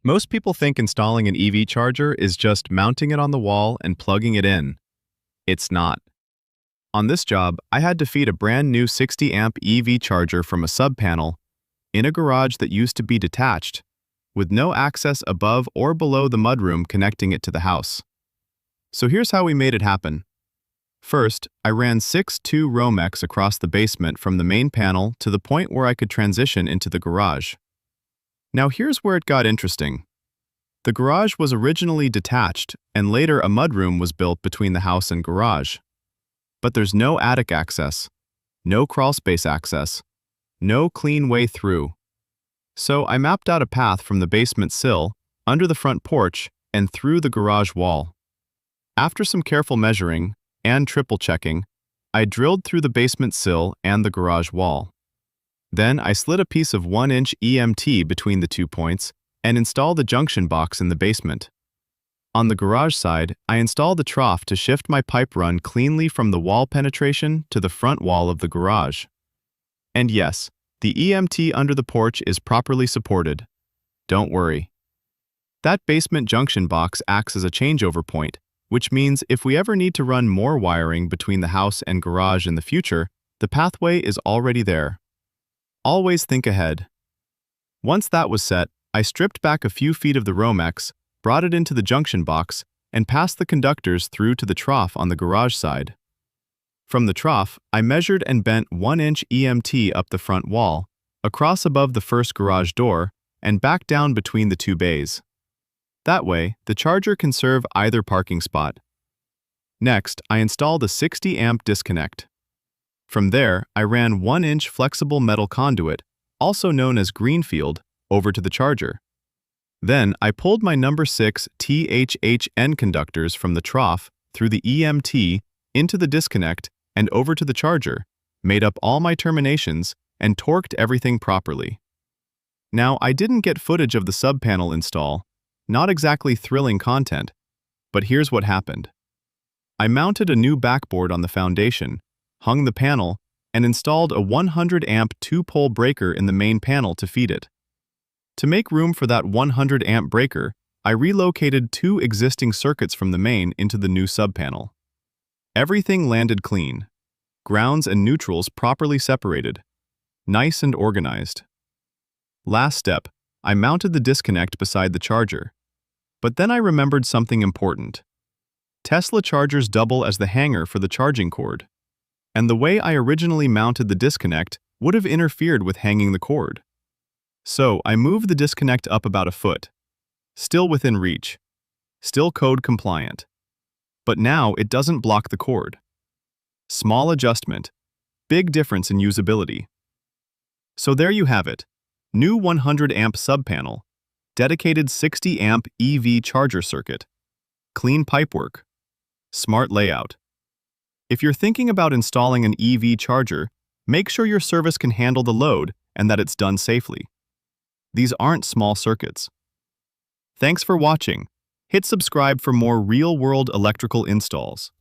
Most people think installing an EV charger is just mounting it on the wall and plugging it in. It's not. On this job, I had to feed a brand new 60-amp EV charger from a subpanel in a garage that used to be detached, with no access above or below the mudroom connecting it to the house. So here's how we made it happen. First, I ran 6-2 Romex across the basement from the main panel to the point where I could transition into the garage. Now here's where it got interesting. The garage was originally detached, and later a mudroom was built between the house and garage. But there's no attic access, no crawlspace access, no clean way through. So I mapped out a path from the basement sill, under the front porch, and through the garage wall. After some careful measuring and triple checking, I drilled through the basement sill and the garage wall. Then I slid a piece of 1-inch EMT between the 2 points and installed the junction box in the basement. On the garage side, I installed the trough to shift my pipe run cleanly from the wall penetration to the front wall of the garage. And yes, the EMT under the porch is properly supported. Don't worry. That basement junction box acts as a changeover point, which means if we ever need to run more wiring between the house and garage in the future, the pathway is already there. Always think ahead. Once that was set, I stripped back a few feet of the Romex, brought it into the junction box, and passed the conductors through to the trough on the garage side. From the trough, I measured and bent 1-inch EMT up the front wall, across above the first garage door, and back down between the 2 bays. That way, the charger can serve either parking spot. Next, I installed a 60-amp disconnect. From there, I ran 1-inch flexible metal conduit, also known as greenfield, over to the charger. Then, I pulled my number 6 THHN conductors from the trough through the EMT into the disconnect and over to the charger, made up all my terminations, and torqued everything properly. Now, I didn't get footage of the subpanel install, not exactly thrilling content, but here's what happened. I mounted a new backboard on the foundation, hung the panel, and installed a 100-amp 2-pole breaker in the main panel to feed it. To make room for that 100-amp breaker, I relocated 2 existing circuits from the main into the new subpanel. Everything landed clean. Grounds and neutrals properly separated. Nice and organized. Last step, I mounted the disconnect beside the charger. But then I remembered something important. Tesla chargers double as the hanger for the charging cord. And the way I originally mounted the disconnect would have interfered with hanging the cord. So I moved the disconnect up about a foot. Still within reach. Still code compliant. But now it doesn't block the cord. Small adjustment. Big difference in usability. So there you have it. New 100-amp subpanel. Dedicated 60-amp EV charger circuit. Clean pipework. Smart layout. If you're thinking about installing an EV charger, make sure your service can handle the load and that it's done safely. These aren't small circuits. Thanks for watching. Hit subscribe for more real-world electrical installs.